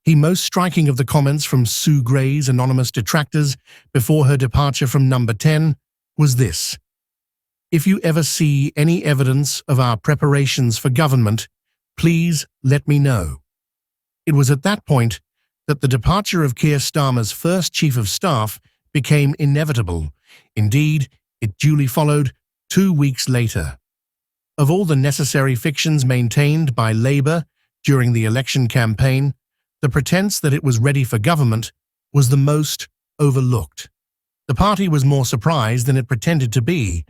The most striking of the comments from Sue Gray's anonymous detractors before her departure from Number 10 was this: "If you ever see any evidence of our preparations for government, please let me know." It was at that point that the departure of Keir Starmer's first Chief of Staff became inevitable. Indeed, it duly followed 2 weeks later. Of all the necessary fictions maintained by Labour during the election campaign, the pretense that it was ready for government was the most overlooked. The party was more surprised than it pretended to be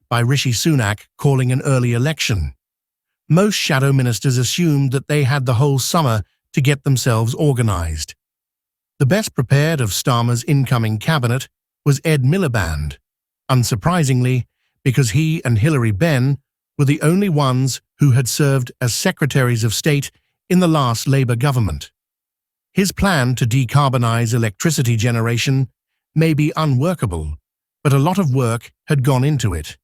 by Rishi Sunak calling an early election. Most shadow ministers assumed that they had the whole summer to get themselves organised. The best prepared of Starmer's incoming cabinet was Ed Miliband, unsurprisingly, because he and Hilary Benn were the only ones who had served as Secretaries of State in the last Labour government. His plan to decarbonise electricity generation may be unworkable, but a lot of work had gone into it,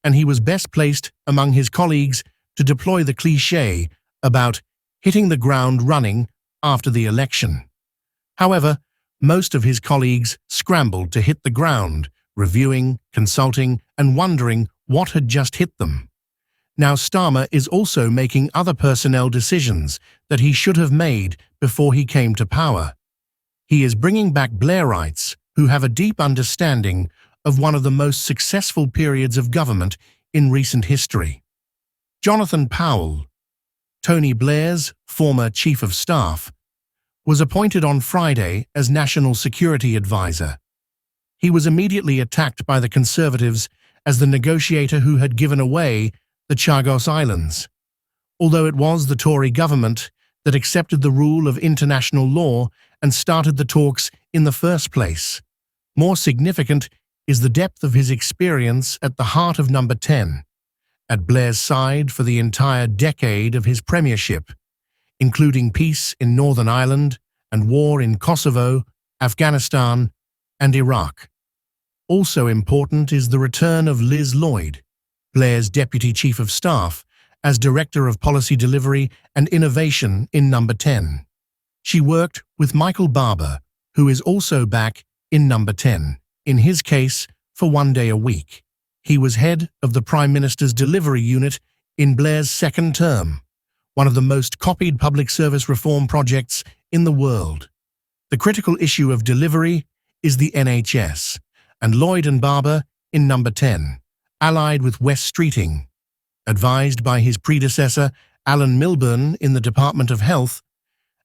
and he was best placed among his colleagues to deploy the cliché about hitting the ground running after the election. However, most of his colleagues scrambled to hit the ground, reviewing, consulting, and wondering what had just hit them. Now Starmer is also making other personnel decisions that he should have made before he came to power. He is bringing back Blairites who have a deep understanding of one of the most successful periods of government in recent history. Jonathan Powell, Tony Blair's former Chief of Staff, was appointed on Friday as National Security Advisor. He was immediately attacked by the Conservatives as the negotiator who had given away the Chagos Islands, although it was the Tory government that accepted the rule of international law and started the talks in the first place. More significant is the depth of his experience at the heart of Number 10, at Blair's side for the entire decade of his premiership, including peace in Northern Ireland and war in Kosovo, Afghanistan, and Iraq. Also important is the return of Liz Lloyd, Blair's Deputy Chief of Staff, as Director of Policy Delivery and Innovation in Number 10. She worked with Michael Barber, who is also back in Number 10, in his case for 1 day a week. He was head of the Prime Minister's Delivery Unit in Blair's second term, one of the most copied public service reform projects in the world. The critical issue of delivery is the NHS, and Lloyd and Barber in Number 10, allied with Wes Streeting, advised by his predecessor Alan Milburn in the Department of Health,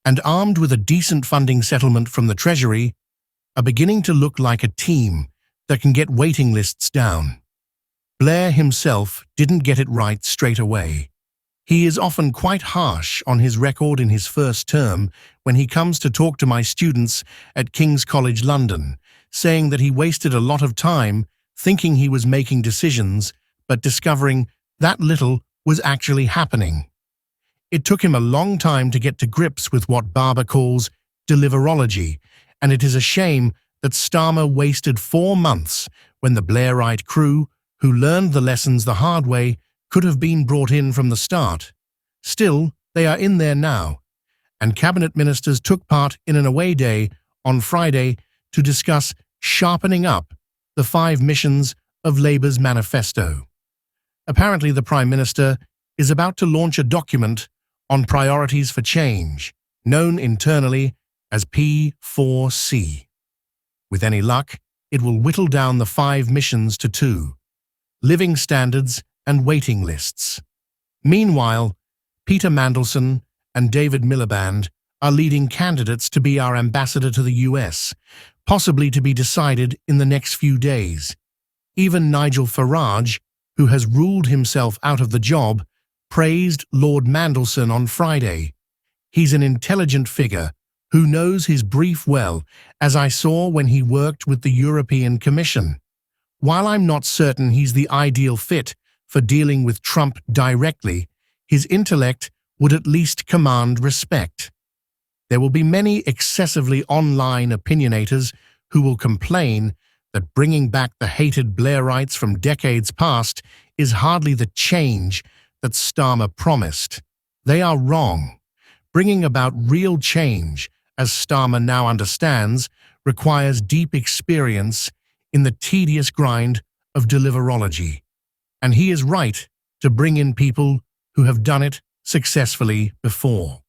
and armed with a decent funding settlement from the Treasury, are beginning to look like a team that can get waiting lists down. Blair himself didn't get it right straight away. He is often quite harsh on his record in his first term when he comes to talk to my students at King's College London, saying that he wasted a lot of time thinking he was making decisions, but discovering that little was actually happening. It took him a long time to get to grips with what Barber calls deliverology, and it is a shame that Starmer wasted 4 months when the Blairite crew, who learned the lessons the hard way, could have been brought in from the start. Still, they are in there now, and cabinet ministers took part in an away day on Friday to discuss sharpening up the 5 missions of Labour's manifesto. Apparently, the Prime Minister is about to launch a document on priorities for change, known internally as P4C. With any luck, it will whittle down the 5 missions to 2: living standards and waiting lists. Meanwhile, Peter Mandelson and David Miliband are leading candidates to be our ambassador to the US, possibly to be decided in the next few days. Even Nigel Farage, who has ruled himself out of the job, praised Lord Mandelson on Friday. He's an intelligent figure who knows his brief well, as I saw when he worked with the European Commission. While I'm not certain he's the ideal fit for dealing with Trump directly, his intellect would at least command respect. There will be many excessively online opinionators who will complain that bringing back the hated Blairites from decades past is hardly the change that Starmer promised. They are wrong. Bringing about real change as Starmer now understands, requires deep experience in the tedious grind of deliverology. And he is right to bring in people who have done it successfully before.